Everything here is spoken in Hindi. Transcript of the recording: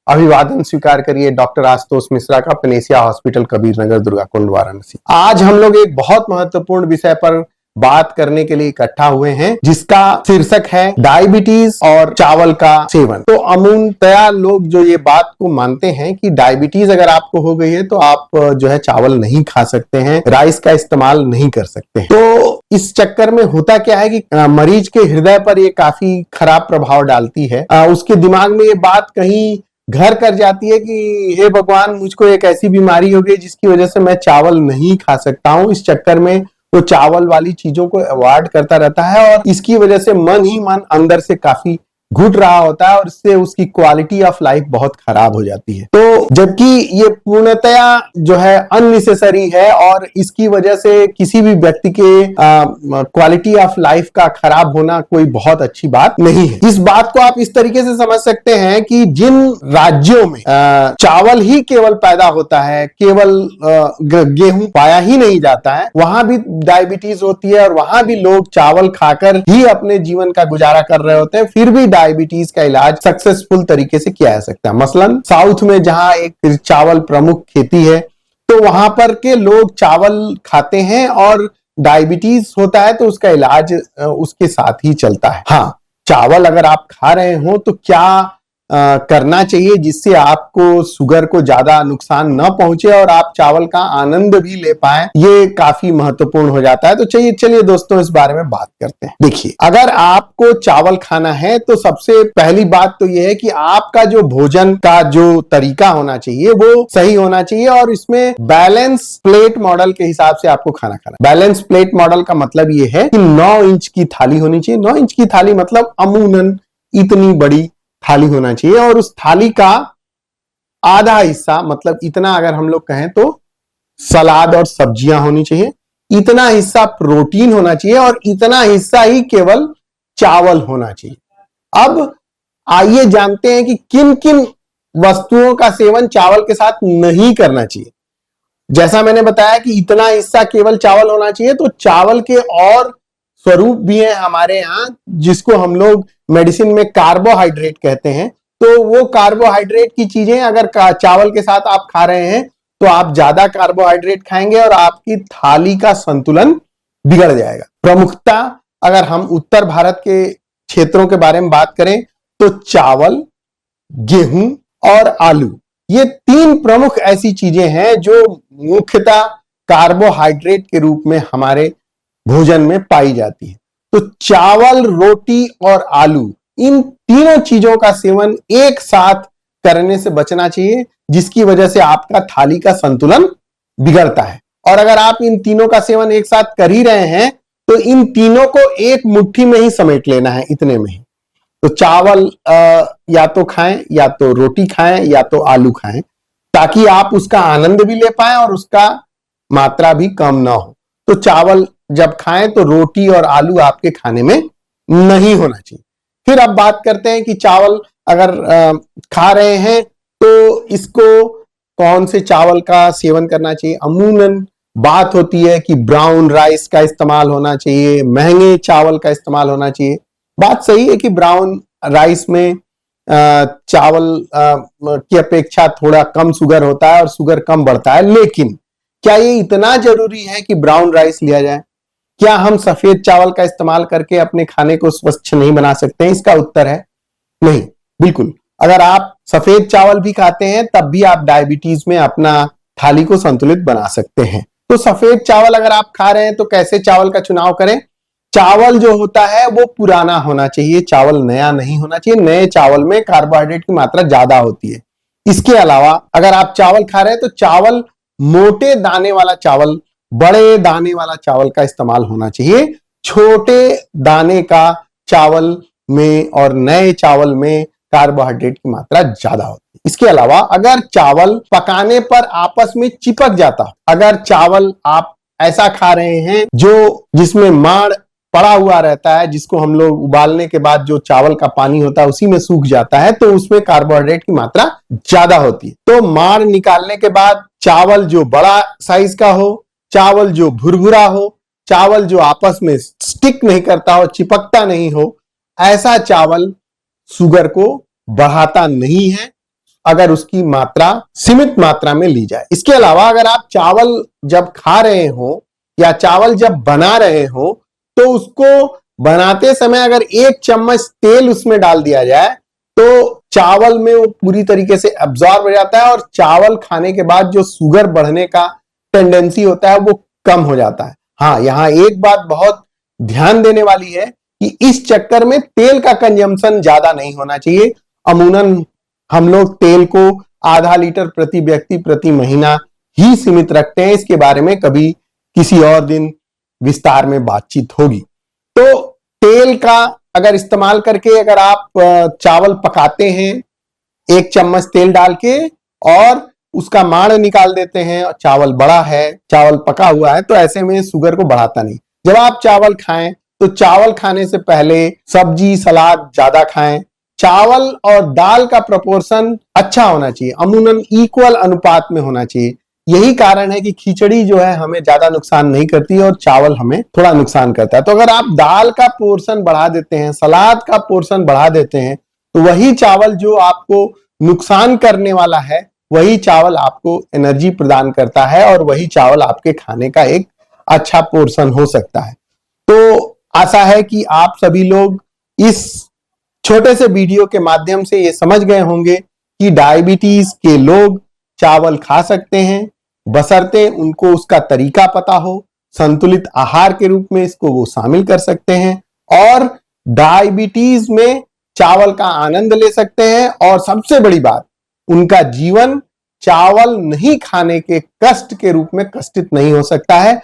अभिवादन स्वीकार करिए डॉक्टर आशुतोष मिश्रा का, पनेसिया हॉस्पिटल, कबीर नगर, दुर्गाकुंड, वाराणसी। आज हम लोग एक बहुत महत्वपूर्ण विषय पर बात करने के लिए इकट्ठा हुए हैं, जिसका शीर्षक है डायबिटीज और चावल का सेवन। तो अमूमतया लोग जो ये बात को मानते हैं कि डायबिटीज अगर आपको हो गई है तो आप जो है चावल नहीं खा सकते हैं, राइस का इस्तेमाल नहीं कर सकते हैं। तो इस चक्कर में होता क्या है कि मरीज के हृदय पर ये काफी खराब प्रभाव डालती है। उसके दिमाग में ये बात कहीं घर कर जाती है कि हे भगवान, मुझको एक ऐसी बीमारी हो गई जिसकी वजह से मैं चावल नहीं खा सकता हूं। इस चक्कर में वो चावल वाली चीजों को अवॉइड करता रहता है और इसकी वजह से मन ही मन अंदर से काफी घुट रहा होता है और इससे उसकी क्वालिटी ऑफ लाइफ बहुत खराब हो जाती है। तो जबकि ये पूर्णतया जो है अननेसेसरी है और इसकी वजह से किसी भी व्यक्ति के क्वालिटी ऑफ लाइफ का खराब होना कोई बहुत अच्छी बात नहीं है। इस बात को आप इस तरीके से समझ सकते हैं कि जिन राज्यों में चावल ही केवल पैदा होता है, केवल गेहूं पाया ही नहीं जाता है, वहां भी डायबिटीज होती है और वहां भी लोग चावल खाकर ही अपने जीवन का गुजारा कर रहे होते हैं, फिर भी डायबिटीज का इलाज सक्सेसफुल तरीके से किया जा सकता है। मसलन साउथ में जहां एक चावल प्रमुख खेती है, तो वहां पर के लोग चावल खाते हैं और डायबिटीज होता है तो उसका इलाज उसके साथ ही चलता है। हाँ, चावल अगर आप खा रहे हो तो क्या करना चाहिए जिससे आपको शुगर को ज्यादा नुकसान न पहुंचे और आप चावल का आनंद भी ले पाए, ये काफी महत्वपूर्ण हो जाता है। तो चलिए दोस्तों, इस बारे में बात करते हैं। देखिए, अगर आपको चावल खाना है तो सबसे पहली बात तो यह है कि आपका जो भोजन का जो तरीका होना चाहिए वो सही होना चाहिए और इसमें बैलेंस प्लेट मॉडल के हिसाब से आपको खाना खाना। बैलेंस प्लेट मॉडल का मतलब ये है कि 9 इंच की थाली होनी चाहिए। 9 इंच की थाली मतलब अमूमन इतनी बड़ी थाली होना चाहिए और उस थाली का आधा हिस्सा, मतलब इतना अगर हम लोग कहें तो सलाद और सब्जियां होनी चाहिए, इतना हिस्सा प्रोटीन होना चाहिए और इतना हिस्सा ही केवल चावल होना चाहिए। अब आइए जानते हैं कि किन किन वस्तुओं का सेवन चावल के साथ नहीं करना चाहिए। जैसा मैंने बताया कि इतना हिस्सा केवल चावल होना चाहिए, तो चावल के और स्वरूप भी है हमारे यहाँ, जिसको हम लोग मेडिसिन में कार्बोहाइड्रेट कहते हैं। तो वो कार्बोहाइड्रेट की चीजें अगर चावल के साथ आप खा रहे हैं तो आप ज्यादा कार्बोहाइड्रेट खाएंगे और आपकी थाली का संतुलन बिगड़ जाएगा। प्रमुखता अगर हम उत्तर भारत के क्षेत्रों के बारे में बात करें तो चावल, गेहूं और आलू, ये 3 प्रमुख ऐसी चीजें हैं जो मुख्यतः कार्बोहाइड्रेट के रूप में हमारे भोजन में पाई जाती है। तो चावल, रोटी और आलू, इन तीनों चीजों का सेवन एक साथ करने से बचना चाहिए, जिसकी वजह से आपका थाली का संतुलन बिगड़ता है। और अगर आप इन तीनों का सेवन एक साथ कर ही रहे हैं तो इन तीनों को एक मुट्ठी में ही समेट लेना है, इतने में ही। तो चावल या तो खाएं, या तो रोटी खाएं, या तो आलू खाएं, ताकि आप उसका आनंद भी ले पाएं और उसका मात्रा भी कम ना हो। तो चावल जब खाएं तो रोटी और आलू आपके खाने में नहीं होना चाहिए। फिर अब बात करते हैं कि चावल अगर खा रहे हैं तो इसको कौन से चावल का सेवन करना चाहिए। अमूमन बात होती है कि ब्राउन राइस का इस्तेमाल होना चाहिए, महंगे चावल का इस्तेमाल होना चाहिए। बात सही है कि ब्राउन राइस में चावल की अपेक्षा थोड़ा कम शुगर होता है और शुगर कम बढ़ता है, लेकिन क्या ये इतना जरूरी है कि ब्राउन राइस लिया जाए? क्या हम सफेद चावल का इस्तेमाल करके अपने खाने को स्वच्छ नहीं बना सकते हैं? इसका उत्तर है नहीं, बिल्कुल। अगर आप सफेद चावल भी खाते हैं तब भी आप डायबिटीज में अपना थाली को संतुलित बना सकते हैं। तो सफेद चावल अगर आप खा रहे हैं तो कैसे चावल का चुनाव करें? चावल जो होता है वो पुराना होना चाहिए, चावल नया नहीं होना चाहिए। नए चावल में कार्बोहाइड्रेट की मात्रा ज्यादा होती है। इसके अलावा अगर आप चावल खा रहे हैं तो चावल मोटे दाने वाला चावल, बड़े दाने वाला चावल का इस्तेमाल होना चाहिए। छोटे दाने का चावल में और नए चावल में कार्बोहाइड्रेट की मात्रा ज्यादा होती है। इसके अलावा अगर चावल पकाने पर आपस में चिपक जाता, अगर चावल आप ऐसा खा रहे हैं जिसमें माड़ पड़ा हुआ रहता है, जिसको हम लोग उबालने के बाद जो चावल का पानी होता है उसी में सूख जाता है, तो उसमें कार्बोहाइड्रेट की मात्रा ज्यादा होती है। तो माड़ निकालने के बाद चावल जो बड़ा साइज का हो, चावल जो भुरभुरा हो, चावल जो आपस में स्टिक नहीं करता हो, चिपकता नहीं हो, ऐसा चावल शुगर को बढ़ाता नहीं है, अगर उसकी मात्रा सीमित मात्रा में ली जाए। इसके अलावा अगर आप चावल जब खा रहे हो या चावल जब बना रहे हो तो उसको बनाते समय अगर 1 चम्मच तेल उसमें डाल दिया जाए तो चावल में वो पूरी तरीके से एब्जॉर्ब हो जाता है और चावल खाने के बाद जो शुगर बढ़ने का टेंडेंसी होता है वो कम हो जाता है। हाँ, यहां एक बात बहुत ध्यान देने वाली है कि इस चक्कर में तेल का कंजम्पशन ज्यादा नहीं होना चाहिए। अमूमन हम लोग तेल को आधा लीटर प्रति व्यक्ति प्रति महीना ही सीमित रखते हैं। इसके बारे में कभी किसी और दिन विस्तार में बातचीत होगी। तो तेल का अगर इस्तेमाल करके अगर आप चावल पकाते हैं 1 चम्मच तेल डाल के और उसका माड़ निकाल देते हैं और चावल बड़ा है, चावल पका हुआ है, तो ऐसे में शुगर को बढ़ाता नहीं। जब आप चावल खाएं तो चावल खाने से पहले सब्जी सलाद ज्यादा खाएं। चावल और दाल का प्रोपोर्शन अच्छा होना चाहिए, अमूमन इक्वल अनुपात में होना चाहिए। यही कारण है कि खिचड़ी जो है हमें ज्यादा नुकसान नहीं करती और चावल हमें थोड़ा नुकसान करता है। तो अगर आप दाल का पोर्शन बढ़ा देते हैं, सलाद का पोर्शन बढ़ा देते हैं, तो वही चावल जो आपको नुकसान करने वाला है वही चावल आपको एनर्जी प्रदान करता है और वही चावल आपके खाने का एक अच्छा पोर्शन हो सकता है। तो आशा है कि आप सभी लोग इस छोटे से वीडियो के माध्यम से ये समझ गए होंगे कि डायबिटीज के लोग चावल खा सकते हैं, बशर्ते उनको उसका तरीका पता हो। संतुलित आहार के रूप में इसको वो शामिल कर सकते हैं और डायबिटीज में चावल का आनंद ले सकते हैं। और सबसे बड़ी बात, उनका जीवन चावल नहीं खाने के कष्ट के रूप में कष्टित नहीं हो सकता है।